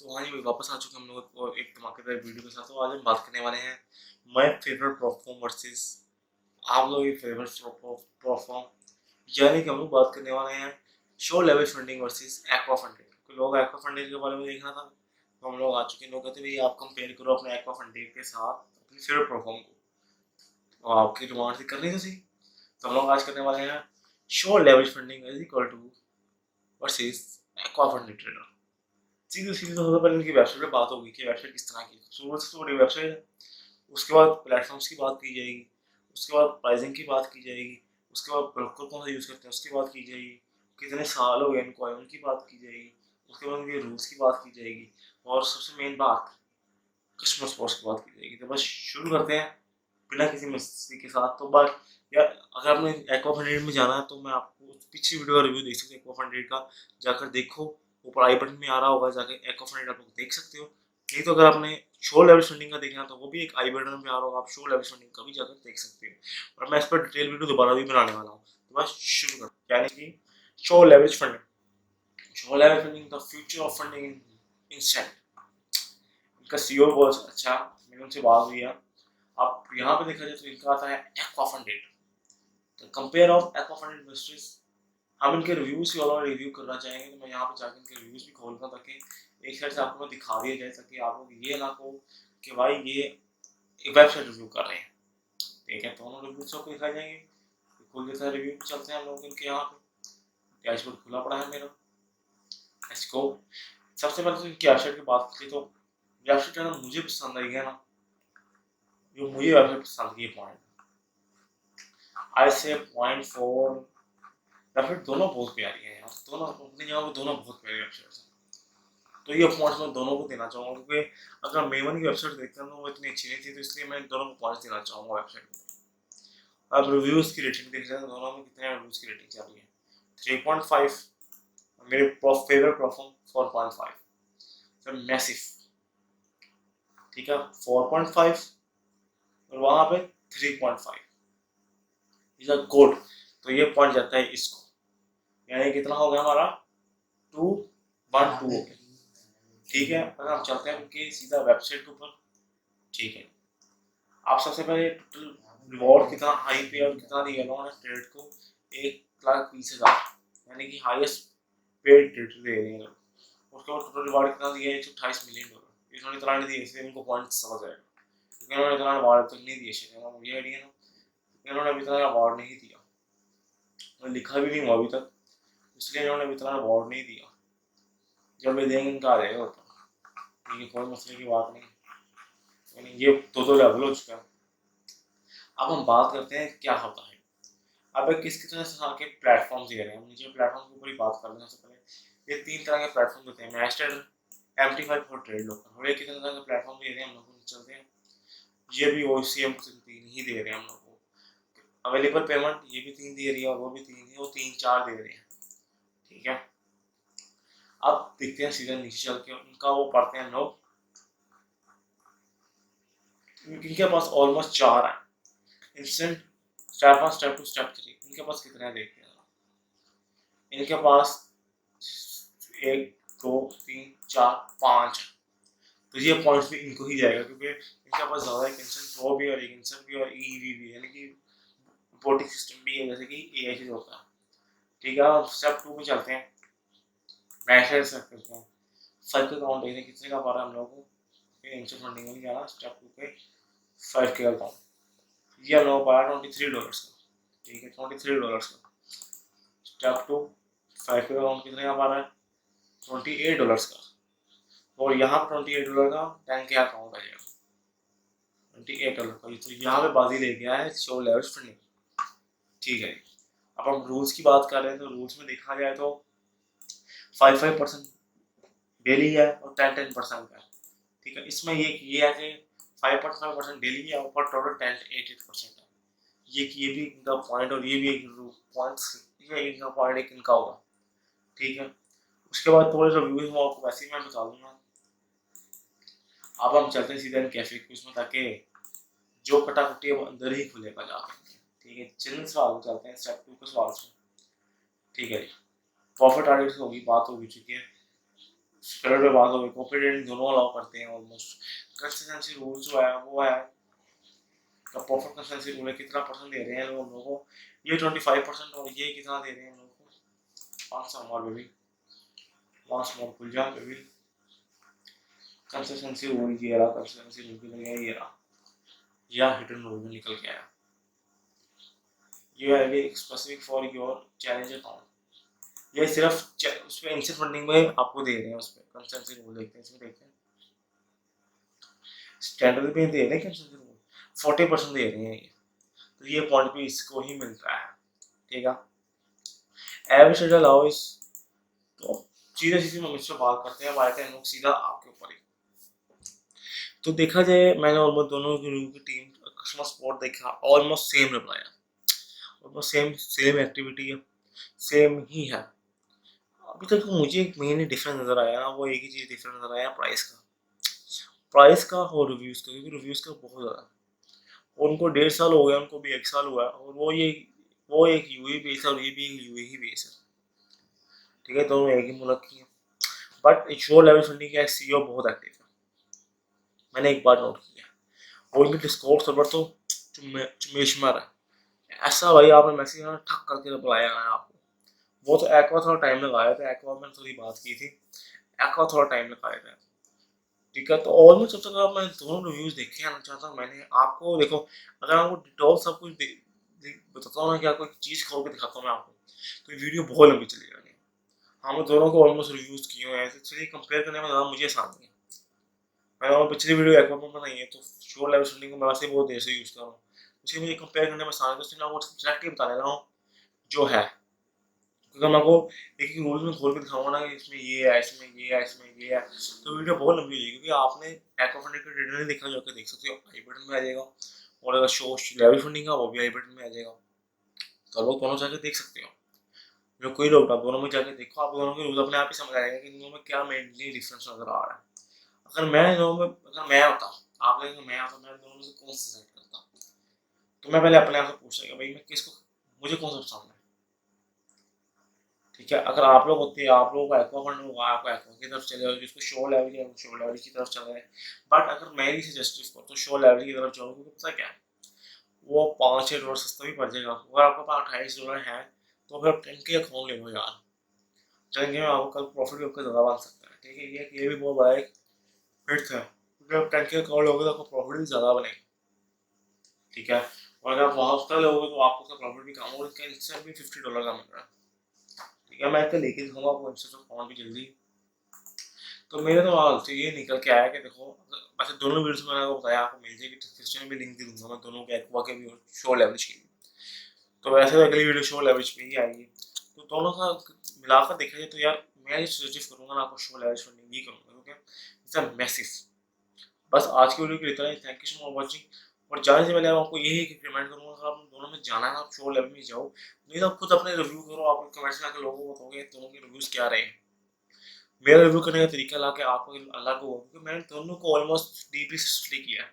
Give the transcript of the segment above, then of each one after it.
तो हाँ जी, वापस आ चुके हम लोग और एक धमाकेदार वीडियो के साथ। तो आज हम बात करने वाले हैं माय फेवरेट परफॉर्म वर्सेस आप लोगों की फेवरेट परफॉर्म, यानी कि हम लोग बात करने वाले हैं show level funding versus aqua funding. तो लोग एक्वा फंडिंग के बारे में देखना था, तो हम लोग आ चुके हैं। लोग कहते हैं भाई आप कंपेयर करो अपने एक्वा फंडिंग के साथ अपनी फेवरेट परफॉर्म को, और आपकी डिमांड से करनी तो सही। तो हम लोग आज करने वाले हैं show level funding is equal to versus aqua funding trader. सीधी सीधी तो सबसे पहले इनकी वेबसाइट पे बात होगी कि वेबसाइट किस तरह की है। सबसे तो बड़ी वेबसाइट है, उसके बाद प्लेटफॉर्म्स की बात की जाएगी, उसके बाद प्राइसिंग की बात की जाएगी, उसके बाद ब्रोकर कौन सा यूज़ करते हैं उसकी बात की जाएगी, कितने साल हो गए इनको आए उनकी बात की जाएगी, उसके बाद उनके रूल्स की बात की जाएगी, और सबसे मेन बात कस्टमर सपोर्ट की बात की जाएगी। तो बस शुरू करते हैं बिना किसी मस्ती के साथ। तो बात या अगर आपने एक्वा फंडेड में जाना है तो मैं आपको पिछली वीडियो का रिव्यू देख सकते हैं एक्वा फंडेड का, जाकर देखो। ऊपर आई बटन में आ रहा होगा, जाकर एक्वा फंडेड आप लोग देख सकते हो। नहीं तो अगर आपने शो लेवल फंडिंग का देखना तो वो भी एक आई बटन में आ रहा होगा, आप शो लेवल फंडिंग का भी जाकर देख सकते हो। और मैं इस पर डिटेल वीडियो दोबारा भी बनाने वाला हूँ। तो बस शुरू करते हैं, यानी कि show level funding. Show level funding the future of funding in instant. इनका सीईओ बहुत अच्छा, मैंने उनसे बात हुई है। आप यहाँ पे देखा जाए तो इनका आता है एक्वा फंडेड, तो compare of aqua funded investors. हम इनके रिव्यूज की और रिव्यू करना चाहेंगे, तो मैं यहाँ पे जाकर इनके रिव्यूज भी खोलूंगा ताकि एक साइड से आपको दिखा दिया जाए, ताकि आपको ये ना हो कि भाई ये एक वेबसाइट रिव्यू कर रहे हैं। ठीक है, दोनों रिव्यूज आपको दिखाए जाएंगे। खोल के सारे रिव्यू चलते हैं हम लोग इनके यहाँ पे। डैशबोर्ड खुला पड़ा है मेरा, इसको सबसे पहले तो इनकी वेबसाइट की बात की तो वेबसाइट है ना, मुझे पसंद आई है ना, जो मुझे वेबसाइट पसंद की पॉइंट आई से पॉइंट फोर। वेबसाइट दोनों बहुत प्यारी है यार, दोनों अपनी जगह पे दोनों बहुत प्यारी वेबसाइट्स हैं। तो ये पॉइंट्स मैं दोनों को देना चाहूँगा, क्योंकि अगर मेवन की वेबसाइट देखते हैं तो वो इतनी अच्छी नहीं थी, तो इसलिए मैं दोनों को पॉइंट्स देना चाहूँगा वेबसाइट को। अब रिव्यूज़ की रेटिंग देख लेते हैं दोनों में कितने रिव्यूज़ की रेटिंग चल रही है। 3.5 मेरे फेवरेट परफॉर्म 4.5, सर मैसिव। ठीक है, 4.5 और वहाँ पे 3.5 इज अ गुड। तो ये पॉइंट जाता है इसको, यानी कितना हो गया हमारा 2-1-2 हो गया। ठीक है, अगर हम चलते हैं उनकी सीधा वेबसाइट के ऊपर। ठीक है, आप सबसे पहले टोटल रिवॉर्ड कितना हाई पे और कितना दिया उन्होंने ट्रेड को, 1,20,000, यानी कि हाईएस्ट पेड ट्रेड दे रहे हैं लोग। उसके बाद टोटल रिवॉर्ड कितना दिया, 128 मिलियन डॉलर। इन्होंने इतना नहीं दिया, इसलिए इनको पॉइंट समझ आएगा, क्योंकि इन्होंने इतना रिवॉर्ड तक नहीं दिया। शायद मुझे आइडिया ना, इन्होंने अभी इतना रिवॉर्ड नहीं दिया और लिखा भी नहीं हुआ अभी तक, इसलिए इन्होंने अभी इतना रिवॉर्ड नहीं दिया। जब ये देंगे इनका आ जाएगा ऊपर, ये कोई मसले की बात नहीं। यानी ये दो लेवल हो चुका है। अब हम बात करते हैं क्या होता है। अब किस तरह से आके प्लेटफॉर्म दे रहे हैं, हम नीचे प्लेटफॉर्म के ऊपर ही बात कर रहे हैं। सबसे पहले ये 3 तरह के प्लेटफॉर्म देते हैं, मैच ट्रेडर, एमटी5 फॉर ट्रेड लोकर, और ये कितने तरह के प्लेटफॉर्म दे रहे हैं हम लोग को चलते हैं। ये भी ओसीएम 3 ही दे रहे हैं हम लोग को। अवेलेबल पेमेंट ये भी 3 दे रही है, और वो भी 3 है, वो 3-4 दे रहे हैं। ठीक है, अब देखते हैं सीधा नीचे चल के उनका वो पढ़ते हैं लोग। इनके पास ऑलमोस्ट 4 है, इंस्टेंट, स्टेप 1, स्टेप 2, स्टेप 3। इनके पास कितने हैं देखते हैं। इनके पास 1, 2, 3, 4, 5। तो ये पॉइंट्स भी इनको ही जाएगा, क्योंकि इनके पास ज़्यादा एक इंस्टेंट प्रो भी और एक इंस्टेंट भी और ईवी भी, यानी कि रोबोटिक सिस्टम भी है, जैसे कि एआई से होता है। ठीक है, अब स्टेप 2 में चलते हैं। मैशर से करते हैं फाइव का काउंट, देखते हैं कितने का पा रहा है हम लोगों को। इंस्टेंट फंडिंग में नहीं जाना, स्टेप 2 पे 5 के काउंट, ये हम लोगों को पा रहा है $23 का। ठीक है, $23 का स्टेप 2। 5 के काउंट कितने का पा रहा है, $28 का। और यहाँ पर $28 का 10 के अकाउंट आ जाएगा, $28 का। तो यहाँ पे बाजी ले गया है शो लेवल फंडिंग। ठीक है, अब हम रूल्स की बात कर रहे हैं, तो रूल्स में देखा जाए तो 5% डेली है और 10% का है। ठीक है, इसमें ये है कि 5.5% डेली है, ऊपर टोटल 10-8% है। ये भी इनका पॉइंट, और ये भी एक पॉइंट्स, ये इनका पॉइंट एक इनका होगा। ठीक है, उसके बाद थोड़े से व्यूज मैं आपको वैसे ही मैं बता दूंगा। अब हम चलते हैं सीधा कैफे क्विज में, ताकि जो कटाकटी है वो अंदर ही खुलेगा जाके। ठीक है, चलिए सवाल चलते हैं स्टेप 2 के सवाल से। ठीक है, प्रॉफिट टारगेट होगी, बात होगी चुकी है। कलर पे बात हो गई, कॉपी एडिटिंग दोनों अलाउ करते हैं ऑलमोस्ट। कंसिस्टेंसी रूल जो है वो है का परफेक्ट कंसिस्टेंसी रूल है, कितना परसेंट दे रहे हैं लोग हम लोगों को, ये 25% और ये कितना दे रहे हैं हम लोगों को, 500 मॉल बेबी, 5 मॉल खुल जा बेबी। कंसिस्टेंसी रूल ये रहा, कंसिस्टेंसी रूल की जगह ये रहा, या हिडन रूल में निकल के आया, you have be specific for your challenge account. ये सिर्फ उस पर इंस्टेंट फंडिंग में आपको दे रहे हैं, उस पर कंसिस्टेंसी रूल देखते हैं, इसमें देखते हैं स्टैंडर्ड पे दे रहे हैं कंसिस्टेंसी रूल 40% दे रहे हैं ये, तो ये पॉइंट भी इसको ही मिलता है, ठीक है। एवरेज शेड्यूल अलाउ इस, तो सीधा सीधी हम इससे बात करते हैं, बाय टाइम लोग सीधा आपके ऊपर ही। तो देखा जाए मैंने ऑलमोस्ट दोनों की रिव्यू की टीम कस्टमर सपोर्ट देखा, ऑलमोस्ट सेम रिप्लाई है, ऑलमोस्ट सेम सेम एक्टिविटी है, सेम ही है। अभी तक तो मुझे एक मेन डिफरेंस नजर आया ना, वो एक ही चीज डिफरेंस नजर आया, प्राइस का और रिव्यूज का, क्योंकि रिव्यूज का बहुत ज़्यादा, उनको 1.5 साल हो गया, उनको भी 1 साल हुआ है, और वो एक यूएई बेस है और ये भी एक यूएई बेस है, ठीक है, दोनों एक ही मुल्क की है। बट शो लेवल फंडिंग का सीईओ बहुत एक्टिव है, मैंने एक बार नोट किया, और उनके डिस्कॉर्ड सर्वर तो चुमेशमर है, ऐसा भाई आपने मैसेज ठक करके रिप्लाई आना है आपको। वो तो एक्वा थोड़ा टाइम लगाया था, एक्वा मैंने थोड़ी बात की थी, एक्वा थोड़ा टाइम लगाया था, ठीक है। तो ऑलमोस्ट जब तक मैं दोनों रिव्यूज देखे आना चाहता हूँ मैंने आपको, देखो अगर आपको डिटेल सब कुछ बताता हूँ ना, कि आपको एक चीज़ खोल के दिखाता हूँ मैं आपको, तो वीडियो बहुत लंबी चली जाएगी। हमने दोनों को ऑलमोस्ट रिव्यूज किए हुए हैं, चलिए कंपेयर करने में ज़्यादा मुझे आसान नहीं है। मैंने और पिछली वीडियो एक्वा में बनाई है, तो शो लेवल सेटिंग को मैं वैसे बहुत देर से यूज़ कर रहा हूँ, इसलिए मुझे कंपेयर करने में आसान है, तो इसलिए मैं आपको एग्जैक्टली बता दे रहा हूँ जो है, क्योंकि मैं आपको एक एक रूल में खोल के दिखाऊंगा ना कि इसमें ये है, इसमें ये है, इसमें ये है, तो वीडियो बहुत लंबी हो जाएगी, क्योंकि आपने एक्वा फंडिंग का डिटेल नहीं देखा, जाकर देख सकते हो, आई बटन में आ जाएगा, और अगर शो लेवल फंडिंग का वो भी आई बटन में आ जाएगा, तो आप लोग दोनों जाकर देख सकते हो। जो कोई लोग आप दोनों में जाकर देखो, आप दोनों के रूल अपने आप ही समझ आएगा कि इन दोनों में क्या मेनली डिफरेंस नजर आ रहा है। अगर मैं होता, आप लोगों मैं आता, मैं दोनों में से कौन सा सेलेक्ट करता, तो मैं पहले अपने आप से पूछता कि भाई मैं किसको, मुझे कौन सा पसंद है, ठीक है। अगर आप लोग होते, आप लोगों का एक्वा फंड होगा, आपको एक्वा की तरफ चले जाओ, जिसको शो लेवल है वो शो लेवल की तरफ चल रहे हैं, बट अगर मैं भी सजेस्ट करूँ तो शो लेवल की तरफ जाऊँ, क्योंकि पता क्या है, वो $5-6 सस्ता भी पड़ जाएगा। अगर आपके पास $28 है, तो फिर 10K अकाउंट ले लो यार, 10K में आपको कल प्रॉफिट भी आपका ज़्यादा बन सकता है, ठीक है। ये भी बहुत बड़ा एक हिट है, क्योंकि आप 10K अकाउंट लोगे तो आपको प्रॉफिट भी ज़्यादा बनेगा, ठीक है। और अगर आप बहुत सस्ता लोगे तो आपको उसका प्रॉफिट भी कम, और इसका इंस्टेंट भी $50 का मिल रहा है, ठीक है। मैं इसका लेके दिखाऊंगा आपको इंस्टेंट अकाउंट भी जल्दी। तो मेरे तो हाल से ये निकल के आया कि देखो, वैसे दोनों वीडियोस में मैंने आपको बताया, आपको मिल जाएगी, डिस्क्रिप्शन में भी लिंक दे दूंगा मैं दोनों के, एक्वा के भी और शो लेवरेज के भी। तो वैसे तो अगली वीडियो शो लेवरेज पे ही आएगी, तो दोनों का मिलाकर देखा जाए तो यार मैं ये सजेस्ट करूंगा ना आपको, शो लेवरेज फंडिंग ही करूंगा, क्योंकि इट्स अ मैसिव। बस आज की वीडियो के लिए इतना ही, thank you so much watching. और जाने से पहले मैं आपको यही रिकमेंड करूंगा, अगर आप दोनों में जाना है आप शो लेवल में जाओ, नहीं तो आप खुद अपने रिव्यू करो, आप कमेंट्स में आकर लोगों को बताओगे दोनों के रिव्यूज क्या रहे हैं। मेरा रिव्यू करने का तरीका ला के आपको अलग होगा, क्योंकि मैंने दोनों को ऑलमोस्ट डीपली स्टडी किया है,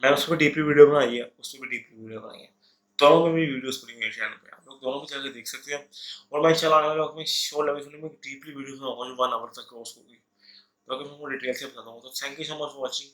मैंने उस पर डीपली वीडियो बनाई है, उस पर भी डीपली वीडियो बनाई है, दोनों में भी वीडियोस पड़ी हुई है चैनल पे, आप लोग दोनों में जाकर देख सकते हैं। और मैं चलाने वाले वक्त में शो लेवल में डीपली वीडियो बनाऊंगा जो 1 आवर तक है उसको भी, तो अगर मैं डिटेल से बताता हूँ। तो thank you so much for watching.